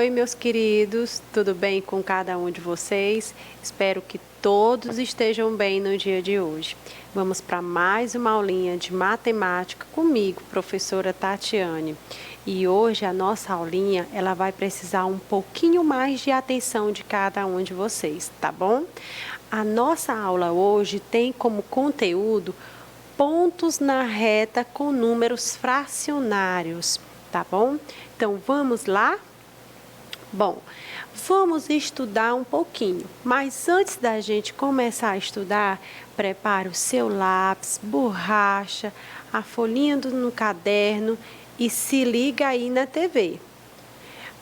Oi, meus queridos, tudo bem com cada um de vocês? Espero que todos estejam bem no dia de hoje. Vamos para mais uma aulinha de matemática comigo, professora Tatiane. E hoje a nossa aulinha, ela vai precisar um pouquinho mais de atenção de cada um de vocês, tá bom? A nossa aula hoje tem como conteúdo pontos na reta com números fracionários, tá bom? Então, vamos lá? Bom, vamos estudar um pouquinho, mas antes da gente começar a estudar, prepare o seu lápis, borracha, a folhinha no caderno e se liga aí na TV.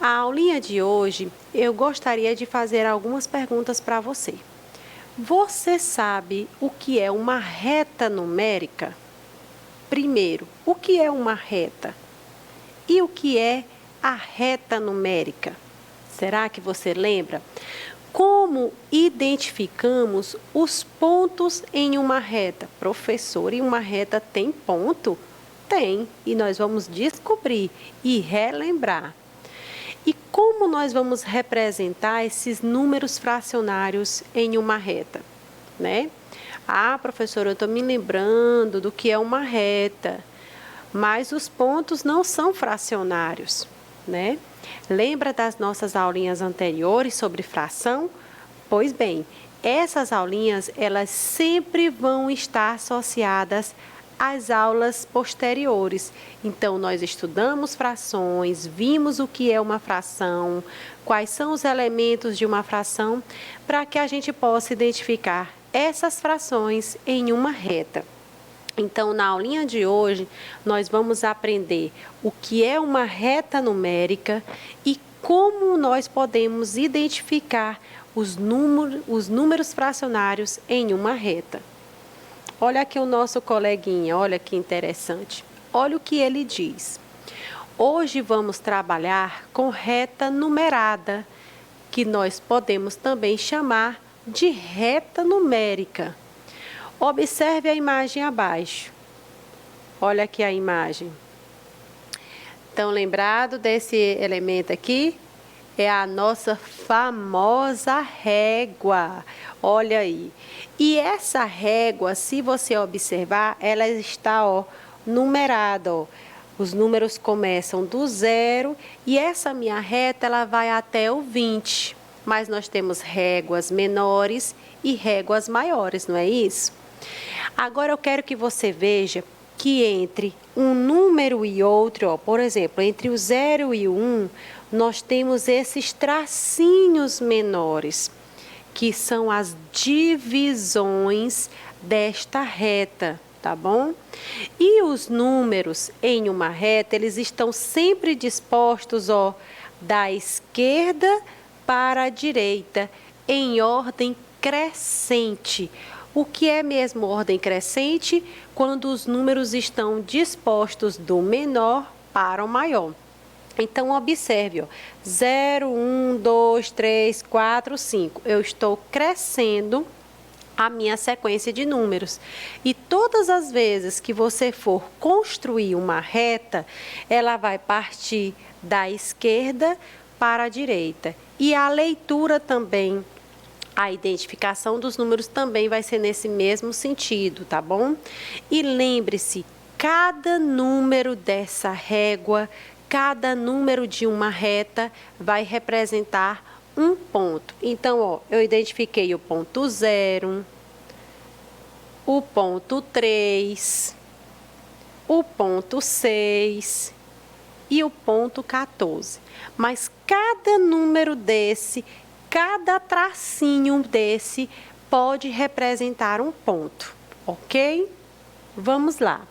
A aulinha de hoje, eu gostaria de fazer algumas perguntas para você. Você sabe o que é uma reta numérica? Primeiro, o que é uma reta? E o que é a reta numérica? Será que você lembra? Como identificamos os pontos em uma reta? Professor, e uma reta tem ponto? Tem, e nós vamos descobrir e relembrar. E como nós vamos representar esses números fracionários em uma reta, né? Ah, professora, eu estou me lembrando do que é uma reta, mas os pontos não são fracionários, né? Lembra das nossas aulinhas anteriores sobre fração? Pois bem, essas aulinhas, elas sempre vão estar associadas às aulas posteriores. Então, nós estudamos frações, vimos o que é uma fração, quais são os elementos de uma fração, para que a gente possa identificar essas frações em uma reta. Então, na aulinha de hoje, nós vamos aprender o que é uma reta numérica e como nós podemos identificar os números fracionários em uma reta. Olha aqui o nosso coleguinha, olha que interessante. Olha o que ele diz. Hoje vamos trabalhar com reta numerada, que nós podemos também chamar de reta numérica. Observe a imagem abaixo. Olha aqui a imagem. Estão lembrados desse elemento aqui? É a nossa famosa régua. Olha aí. E essa régua, se você observar, ela está, numerada, Os números começam do 0 e essa minha reta, ela vai até o 20. Mas nós temos réguas menores e réguas maiores, não é isso? Agora eu quero que você veja que entre um número e outro, por exemplo, entre o 0 e o 1, nós temos esses tracinhos menores, que são as divisões desta reta, tá bom? E os números em uma reta, eles estão sempre dispostos, da esquerda para a direita, em ordem crescente. O que é mesmo ordem crescente? Quando os números estão dispostos do menor para o maior. Então, observe, 0, 1, 2, 3, 4, 5. Eu estou crescendo a minha sequência de números. E todas as vezes que você for construir uma reta, ela vai partir da esquerda para a direita. E a leitura também, a identificação dos números também vai ser nesse mesmo sentido, tá bom? E lembre-se, cada número dessa régua, cada número de uma reta vai representar um ponto. Então, eu identifiquei o ponto 0, o ponto 3, o ponto 6 e o ponto 14. Mas cada número desse, cada tracinho desse pode representar um ponto, ok? Vamos lá.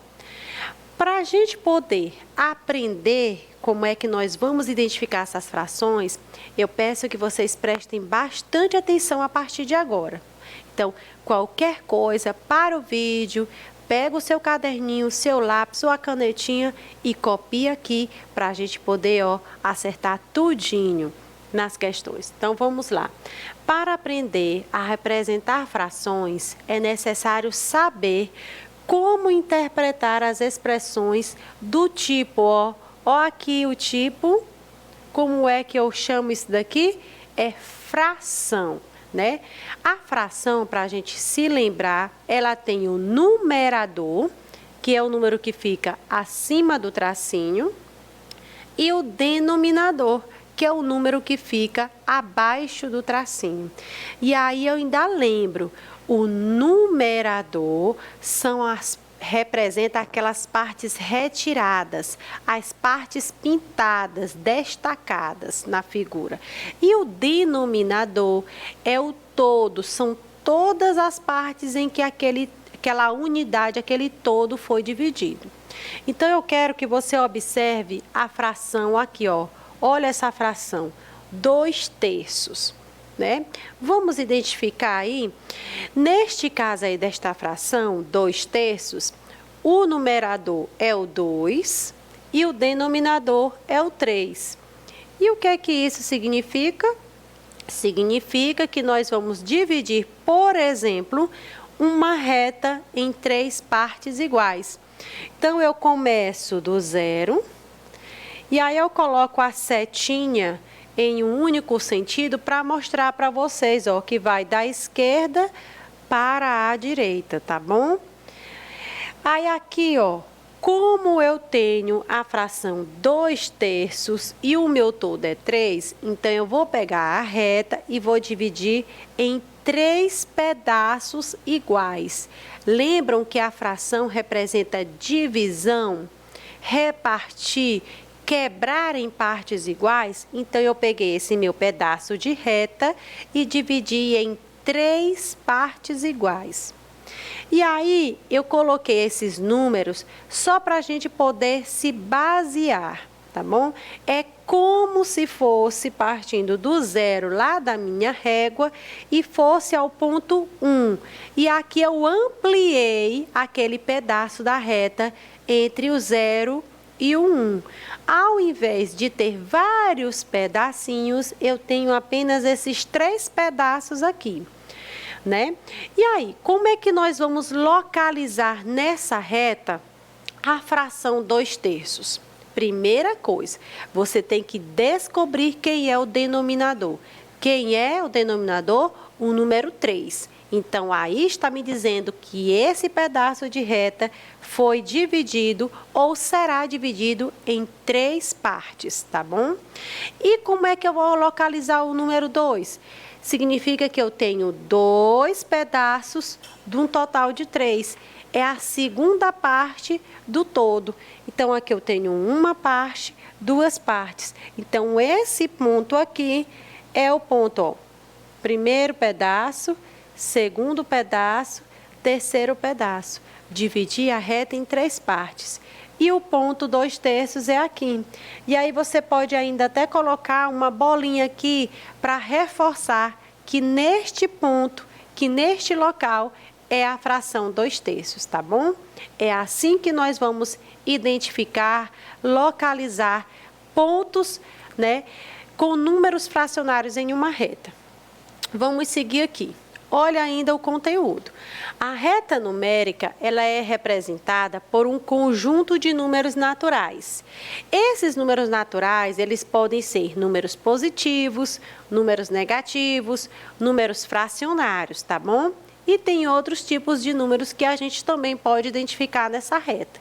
Para a gente poder aprender como é que nós vamos identificar essas frações, eu peço que vocês prestem bastante atenção a partir de agora. Então, qualquer coisa, para o vídeo, pega o seu caderninho, o seu lápis ou a canetinha e copia aqui para a gente poder, acertar tudinho nas questões. Então, vamos lá. Para aprender a representar frações, é necessário saber como interpretar as expressões do tipo, ó aqui o tipo Como é que eu chamo isso daqui? É fração, né? A fração, para a gente se lembrar, ela tem o numerador, que é o número que fica acima do tracinho, e o denominador, que é o número que fica abaixo do tracinho. E aí eu ainda lembro, o numerador representa aquelas partes retiradas, as partes pintadas, destacadas na figura. E o denominador é o todo, são todas as partes em que aquela unidade, aquele todo foi dividido. Então, eu quero que você observe a fração aqui, ó. Olha essa fração, 2/3, né? Vamos identificar aí, neste caso aí desta fração, 2/3, o numerador é o 2 e o denominador é o 3. E o que é que isso significa? Significa que nós vamos dividir, por exemplo, uma reta em 3 partes iguais. Então, eu começo do 0, e aí eu coloco a setinha em um único sentido para mostrar para vocês, ó, que vai da esquerda para a direita, tá bom? Aí aqui, ó, como eu tenho a fração 2/3 e o meu todo é 3, então eu vou pegar a reta e vou dividir em 3 pedaços iguais. Lembram que a fração representa divisão, repartir, quebrar em partes iguais? Então, eu peguei esse meu pedaço de reta e dividi em 3 partes iguais. E aí, eu coloquei esses números só para a gente poder se basear, tá bom? É como se fosse partindo do 0 lá da minha régua e fosse ao ponto 1. E aqui eu ampliei aquele pedaço da reta entre o 0 e o 1. Ao invés de ter vários pedacinhos, eu tenho apenas esses 3 pedaços aqui, né? E aí, como é que nós vamos localizar nessa reta a fração 2/3? Primeira coisa, você tem que descobrir quem é o denominador. Quem é o denominador? O número 3. Então, aí está me dizendo que esse pedaço de reta foi dividido ou será dividido em 3 partes, tá bom? E como é que eu vou localizar o número 2? Significa que eu tenho 2 pedaços de um total de 3. É a segunda parte do todo. Então, aqui eu tenho uma parte, 2 partes. Então, esse ponto aqui é o ponto, ó, primeiro pedaço, segundo pedaço, terceiro pedaço. Dividi a reta em 3 partes. E o ponto 2/3 é aqui. E aí você pode ainda até colocar uma bolinha aqui para reforçar que neste ponto, que neste local, é a fração 2/3, tá bom? É assim que nós vamos identificar, localizar pontos, né, com números fracionários em uma reta. Vamos seguir aqui. Olha ainda o conteúdo. A reta numérica, ela é representada por um conjunto de números naturais. Esses números naturais, eles podem ser números positivos, números negativos, números fracionários, tá bom? E tem outros tipos de números que a gente também pode identificar nessa reta.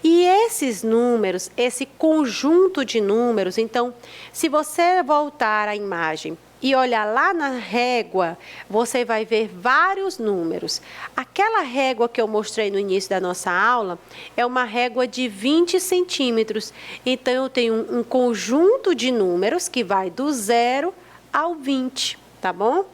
E esses números, esse conjunto de números, então, se você voltar à imagem e olhar lá na régua, você vai ver vários números. Aquela régua que eu mostrei no início da nossa aula é uma régua de 20 centímetros. Então, eu tenho um conjunto de números que vai do 0 ao 20, tá bom?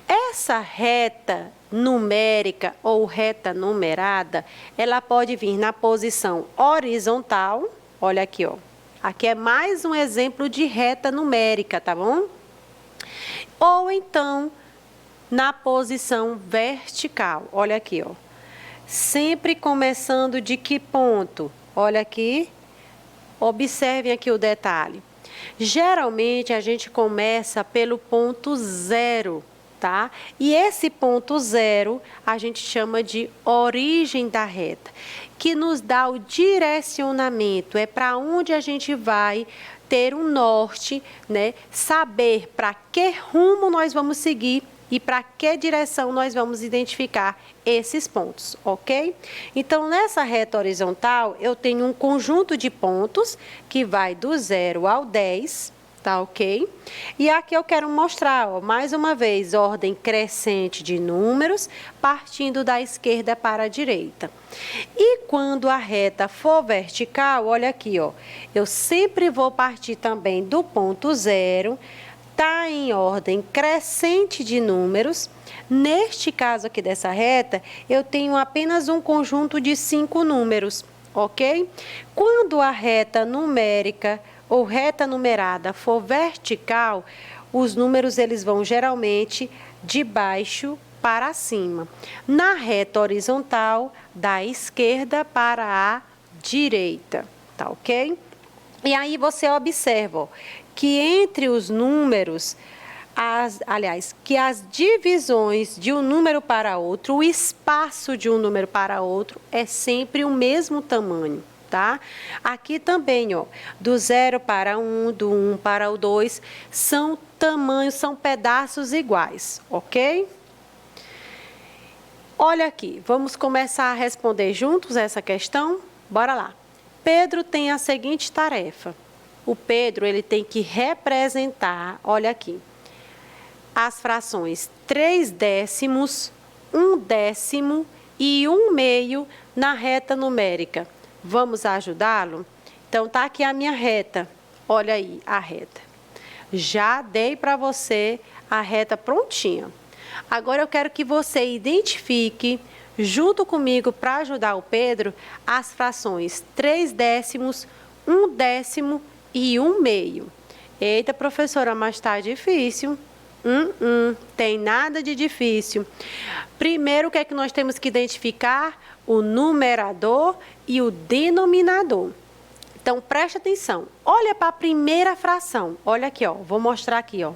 Essa reta numérica ou reta numerada, ela pode vir na posição horizontal. Olha aqui, ó. Aqui é mais um exemplo de reta numérica, tá bom? Ou então, na posição vertical. Olha aqui, ó. Sempre começando de que ponto? Olha aqui. Observem aqui o detalhe. Geralmente, a gente começa pelo ponto 0, tá? E esse ponto zero a gente chama de origem da reta, que nos dá o direcionamento, é para onde a gente vai ter um norte, né? Saber para que rumo nós vamos seguir e para que direção nós vamos identificar esses pontos, ok? Então, nessa reta horizontal, eu tenho um conjunto de pontos que vai do 0 ao 10, tá ok? E aqui eu quero mostrar, ó, mais uma vez, ordem crescente de números, partindo da esquerda para a direita. E quando a reta for vertical, olha aqui, ó, eu sempre vou partir também do ponto 0, tá em ordem crescente de números. Neste caso aqui dessa reta, eu tenho apenas um conjunto de 5 números, ok? Quando a reta numérica ou reta numerada for vertical, os números eles vão geralmente de baixo para cima. Na reta horizontal, da esquerda para a direita, tá ok? E aí você observa, ó, que entre os números, que as divisões de um número para outro, o espaço de um número para outro é sempre o mesmo tamanho. Tá? Aqui também, ó, do 0 para 1, do 1 para o 2, são tamanhos, são pedaços iguais, ok? Olha aqui, vamos começar a responder juntos essa questão? Bora lá. Pedro tem a seguinte tarefa. O Pedro, ele tem que representar, olha aqui, as frações 3 décimos, 1 décimo e 1 meio na reta numérica. Vamos ajudá-lo? Então, tá aqui a minha reta. Olha aí a reta. Já dei para você a reta prontinha. Agora, eu quero que você identifique, junto comigo, para ajudar o Pedro, as frações 3 décimos, 1 décimo e 1 meio. Eita, professora, mas tá difícil. Tem nada de difícil. Primeiro, o que é que nós temos que identificar? O numerador e o denominador. Então, preste atenção. Olha para a primeira fração. Olha aqui, ó. Vou mostrar aqui, ó.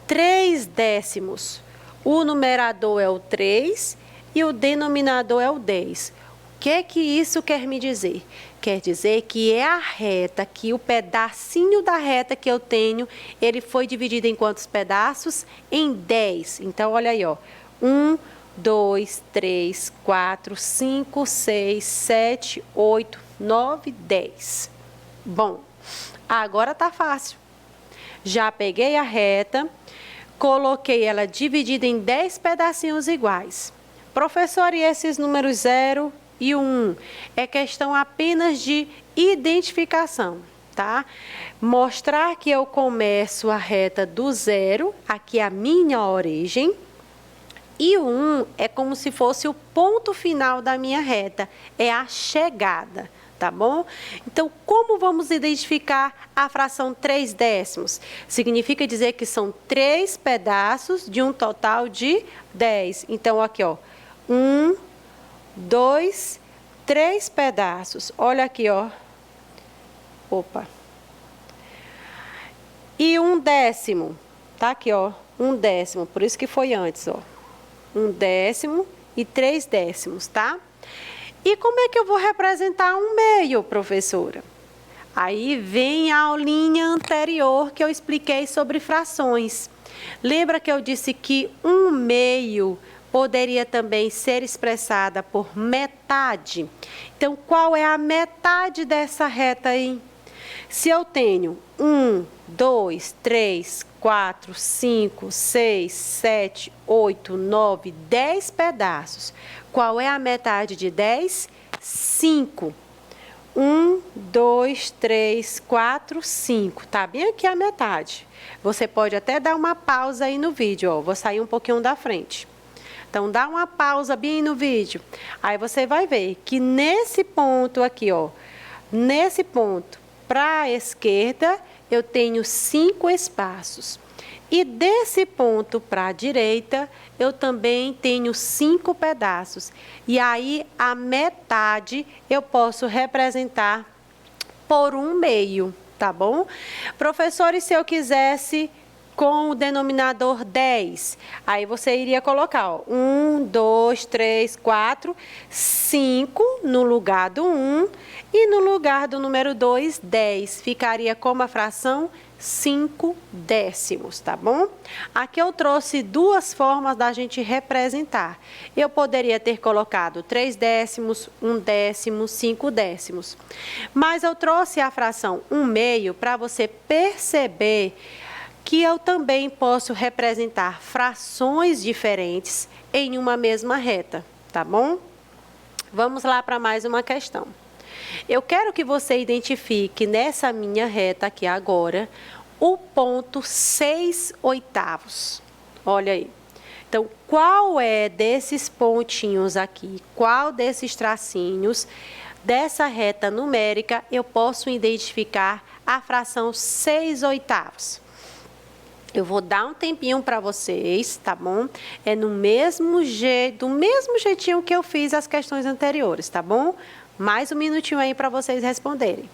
3 décimos. O numerador é o 3 e o denominador é o 10. O que isso quer me dizer? Quer dizer que é a reta, que o pedacinho da reta que eu tenho, ele foi dividido em quantos pedaços? Em 10. Então, olha aí, ó. 1, 2, 3, 4, 5, 6, 7, 8, 9, 10. Bom, agora tá fácil. Já peguei a reta, coloquei ela dividida em 10 pedacinhos iguais. Professor, e esses números 0 e 1? É questão apenas de identificação, tá? Mostrar que eu começo a reta do 0, aqui é a minha origem. E o 1 é como se fosse o ponto final da minha reta, é a chegada, tá bom? Então, como vamos identificar a fração 3 décimos? Significa dizer que são 3 pedaços de um total de 10. Então, aqui, ó, 1, 2, 3 pedaços. Olha aqui, ó. Opa. E 1 décimo, tá aqui, ó, 1 décimo, por isso que foi antes, ó. 1 décimo e 3 décimos, tá? E como é que eu vou representar 1 meio, professora? Aí vem a aulinha anterior que eu expliquei sobre frações. Lembra que eu disse que 1 meio poderia também ser expressada por metade? Então, qual é a metade dessa reta aí? Se eu tenho 1, 2, 3, 4, 5, 6, 7, 8, 9, 10 pedaços. Qual é a metade de 10? 5. 1, 2, 3, 4, 5. Tá bem aqui a metade. Você pode até dar uma pausa aí no vídeo, ó. Vou sair um pouquinho da frente. Então, dá uma pausa bem no vídeo. Aí você vai ver que nesse ponto aqui, ó, nesse ponto para a esquerda, eu tenho 5 espaços. E desse ponto para a direita, eu também tenho 5 pedaços. E aí, a metade eu posso representar por 1 meio, tá bom? Professor, e se eu quisesse com o denominador 10. Aí você iria colocar, ó, 1, 2, 3, 4, 5 no lugar do 1 e no lugar do número 2, 10. Ficaria como a fração 5 décimos, tá bom? Aqui eu trouxe duas formas da gente representar. Eu poderia ter colocado 3 décimos, 1 décimo, 5 décimos. Mas eu trouxe a fração 1/2 para você perceber que eu também posso representar frações diferentes em uma mesma reta, tá bom? Vamos lá para mais uma questão. Eu quero que você identifique nessa minha reta aqui agora o ponto 6/8. Olha aí. Então, qual é desses pontinhos aqui, qual desses tracinhos dessa reta numérica eu posso identificar a fração 6/8? Eu vou dar um tempinho para vocês, tá bom? É no mesmo jeito, do mesmo jeitinho que eu fiz as questões anteriores, tá bom? Mais um minutinho aí para vocês responderem.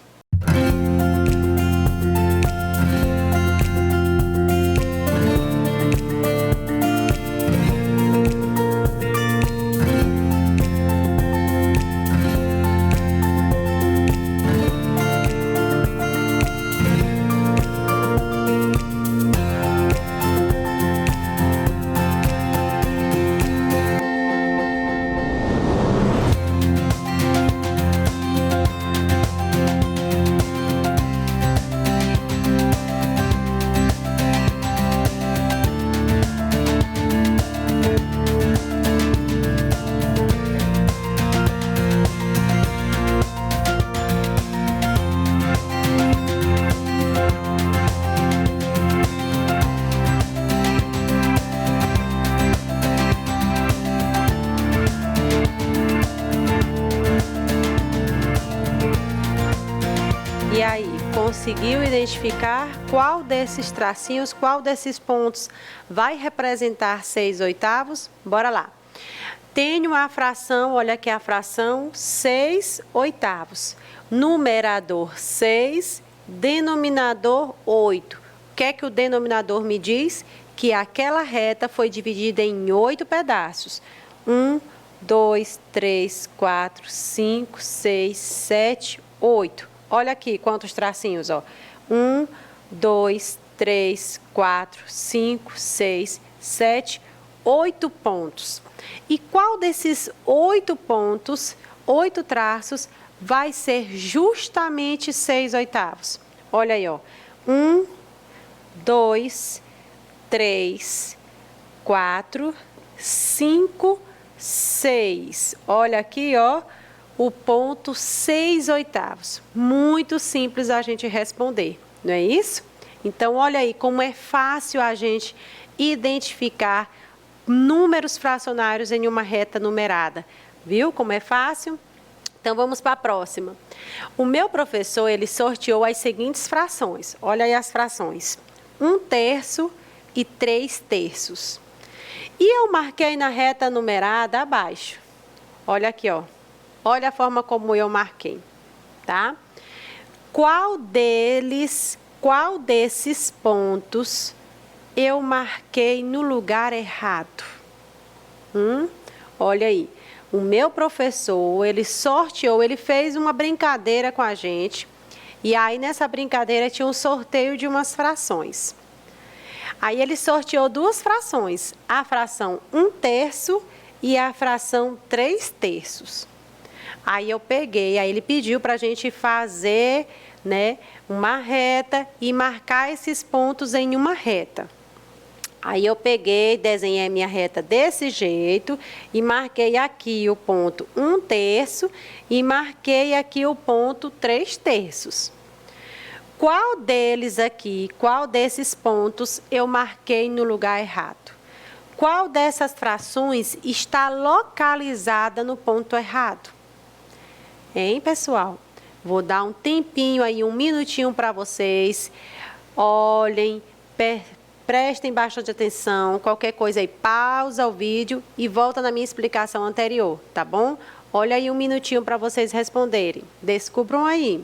E aí, conseguiu identificar qual desses tracinhos, qual desses pontos vai representar 6/8? Bora lá. Tenho a fração, olha aqui a fração 6/8. Numerador 6, denominador 8. O que é que o denominador me diz? Que aquela reta foi dividida em 8 pedaços. 1, 2, 3, 4, 5, 6, 7, 8. Olha aqui quantos tracinhos, ó. 1, 2, 3, 4, 5, 6, 7, 8 pontos. E qual desses 8 pontos, 8 traços, vai ser justamente 6/8? Olha aí, ó. 1, 2, 3, 4, 5, 6. Olha aqui, ó. O ponto 6/8. Muito simples a gente responder, não é isso? Então, olha aí como é fácil a gente identificar números fracionários em uma reta numerada. Viu como é fácil? Então, vamos para a próxima. O meu professor, ele sorteou as seguintes frações. Olha aí as frações. 1/3 e 3/3. E eu marquei na reta numerada abaixo. Olha aqui, ó. Olha a forma como eu marquei, tá? Qual desses pontos eu marquei no lugar errado? Olha aí, o meu professor, ele sorteou, ele fez uma brincadeira com a gente, e aí nessa brincadeira tinha um sorteio de umas frações. Aí ele sorteou duas frações, a fração 1/3 e a fração 3/3. Aí eu peguei, aí ele pediu para a gente fazer, né, uma reta e marcar esses pontos em uma reta. Aí eu peguei, desenhei a minha reta desse jeito e marquei aqui o ponto 1/3 e marquei aqui o ponto 3/3. Qual deles aqui, qual desses pontos eu marquei no lugar errado? Qual dessas frações está localizada no ponto errado? Hein, pessoal? Vou dar um tempinho aí, um minutinho para vocês. Olhem, prestem bastante atenção. Qualquer coisa aí, pausa o vídeo e volta na minha explicação anterior, tá bom? Olha aí um minutinho para vocês responderem. Descubram aí.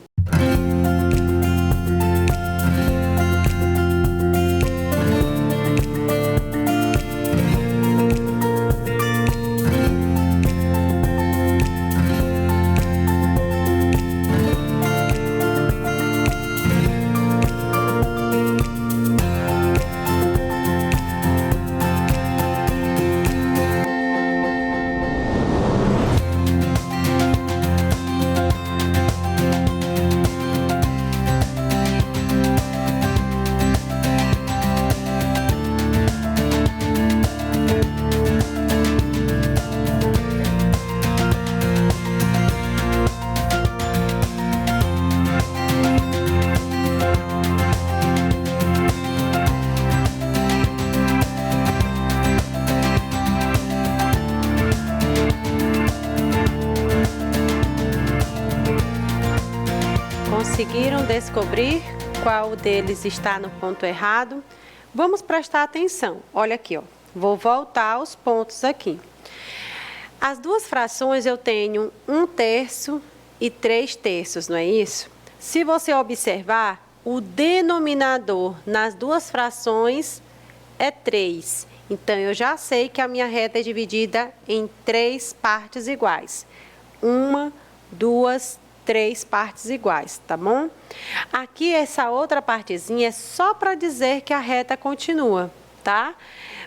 Conseguiram descobrir qual deles está no ponto errado? Vamos prestar atenção. Olha aqui, ó. Vou voltar aos pontos aqui. As duas frações eu tenho 1/3 e 3/3, não é isso? Se você observar, o denominador nas duas frações é 3. Então, eu já sei que a minha reta é dividida em 3 partes iguais. 1, 2, 3 partes iguais, tá bom? Aqui, essa outra partezinha é só para dizer que a reta continua, tá?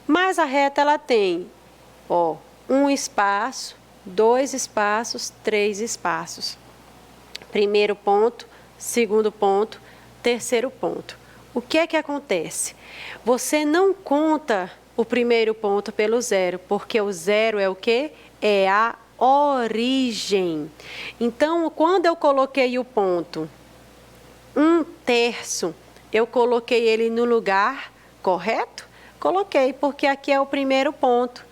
Mas a reta, ela tem, ó, 1 espaço, 2 espaços, 3 espaços. Primeiro ponto, segundo ponto, terceiro ponto. O que é que acontece? Você não conta o primeiro ponto pelo zero, porque o zero é o quê? É a origem. Então, quando eu coloquei o ponto 1/3, eu coloquei ele no lugar correto? Coloquei, porque aqui é o primeiro ponto.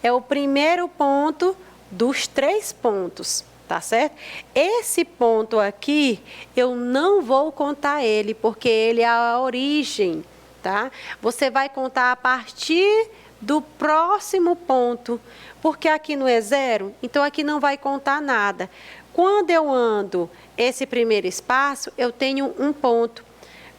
É o primeiro ponto dos 3 pontos, tá certo? Esse ponto aqui, eu não vou contar ele, porque ele é a origem, tá? Você vai contar a partir do próximo ponto, porque aqui não é zero, então aqui não vai contar nada. Quando eu ando esse primeiro espaço, eu tenho um ponto.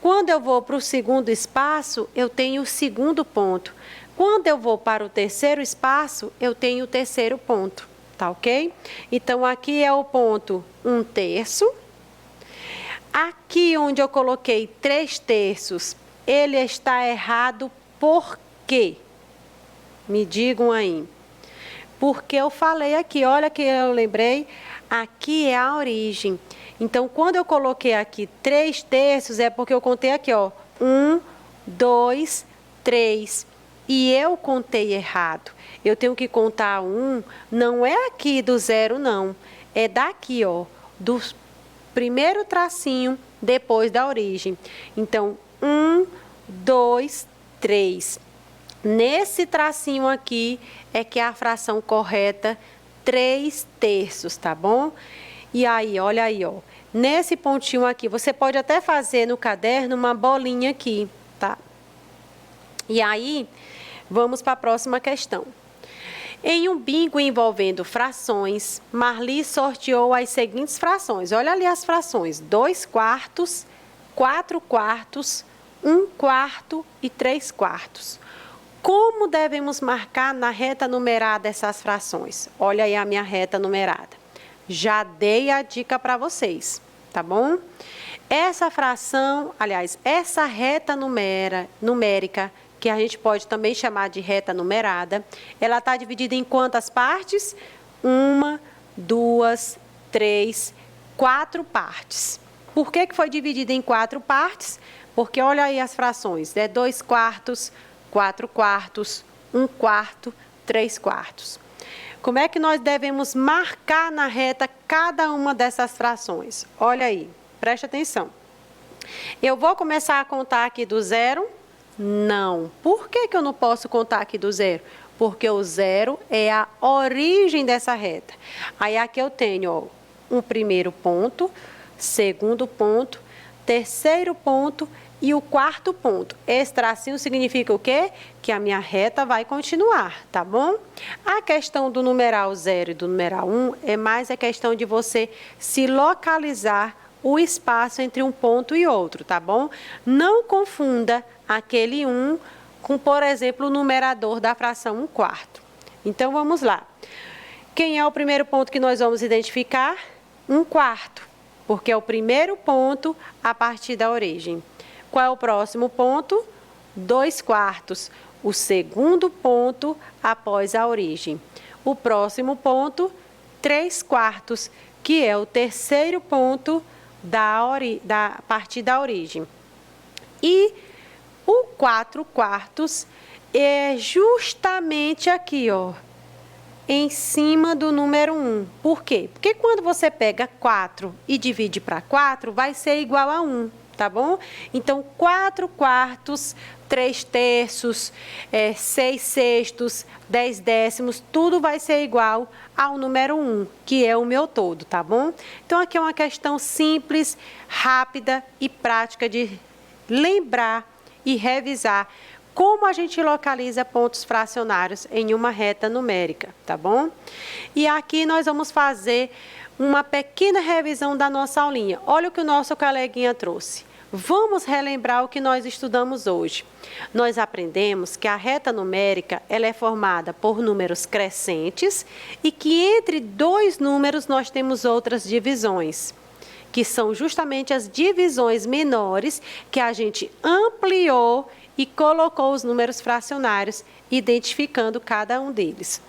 Quando eu vou para o segundo espaço, eu tenho o segundo ponto. Quando eu vou para o terceiro espaço, eu tenho o terceiro ponto, tá ok? Então, aqui é o ponto 1/3. Aqui onde eu coloquei 3/3, ele está errado por quê? Me digam aí. Porque eu falei aqui, olha que eu lembrei, aqui é a origem. Então, quando eu coloquei aqui 3/3, é porque eu contei aqui, ó, 1, 2, 3. E eu contei errado. Eu tenho que contar 1, não é aqui do zero, não. É daqui, ó, do primeiro tracinho depois da origem. Então, 1, 2, 3. Nesse tracinho aqui é que é a fração correta 3/3, tá bom? E aí, olha aí, ó. Nesse pontinho aqui, você pode até fazer no caderno uma bolinha aqui, tá? E aí, vamos para a próxima questão. Em um bingo envolvendo frações, Marli sorteou as seguintes frações. Olha ali as frações: 2/4, 4/4, 1/4 e 3/4. Como devemos marcar na reta numerada essas frações? Olha aí a minha reta numerada. Já dei a dica para vocês, tá bom? Essa fração, aliás, essa reta numérica, que a gente pode também chamar de reta numerada, ela está dividida em quantas partes? 1, 2, 3, 4 partes. Por que foi dividida em 4 partes? Porque olha aí as frações, é 2/4, 4/4, 1/4, 3/4. Como é que nós devemos marcar na reta cada uma dessas frações? Olha aí, preste atenção. Eu vou começar a contar aqui do zero? Não. Por que eu não posso contar aqui do zero? Porque o zero é a origem dessa reta. Aí aqui eu tenho, ó, um primeiro ponto, segundo ponto, terceiro ponto e o quarto ponto. Esse tracinho significa o quê? Que a minha reta vai continuar, tá bom? A questão do numeral 0 e do numeral 1 é mais a questão de você se localizar o espaço entre um ponto e outro, tá bom? Não confunda aquele 1 com, por exemplo, o numerador da fração 1/4. Então, vamos lá. Quem é o primeiro ponto que nós vamos identificar? 1/4, porque é o primeiro ponto a partir da origem. Qual é o próximo ponto? 2/4, o segundo ponto após a origem. O próximo ponto, 3/4, que é o terceiro ponto a partir da origem. E o 4/4 é justamente aqui, ó, em cima do número 1. Por quê? Porque quando você pega 4 e divide para 4, vai ser igual a 1. tá bom? Então, 4/4, 3/3, 6/6, 10/10, tudo vai ser igual ao número 1, que é o meu todo, tá bom? Então, aqui é uma questão simples, rápida e prática de lembrar e revisar como a gente localiza pontos fracionários em uma reta numérica, tá bom? E aqui nós vamos fazer uma pequena revisão da nossa aulinha. Olha o que o nosso coleguinha trouxe. Vamos relembrar o que nós estudamos hoje. Nós aprendemos que a reta numérica ela é formada por números crescentes e que entre dois números nós temos outras divisões, que são justamente as divisões menores que a gente ampliou e colocou os números fracionários, identificando cada um deles.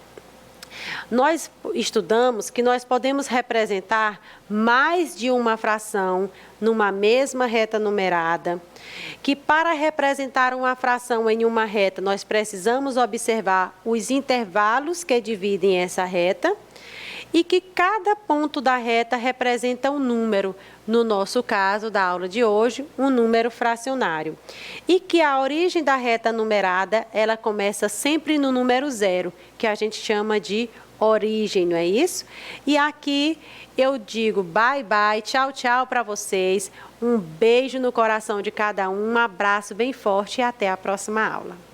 Nós estudamos que nós podemos representar mais de uma fração numa mesma reta numerada, que para representar uma fração em uma reta, nós precisamos observar os intervalos que dividem essa reta, e que cada ponto da reta representa um número, no nosso caso da aula de hoje, um número fracionário. E que a origem da reta numerada, ela começa sempre no número 0, que a gente chama de origem, não é isso? E aqui eu digo bye, bye, tchau, tchau para vocês. Um beijo no coração de cada um, um abraço bem forte e até a próxima aula.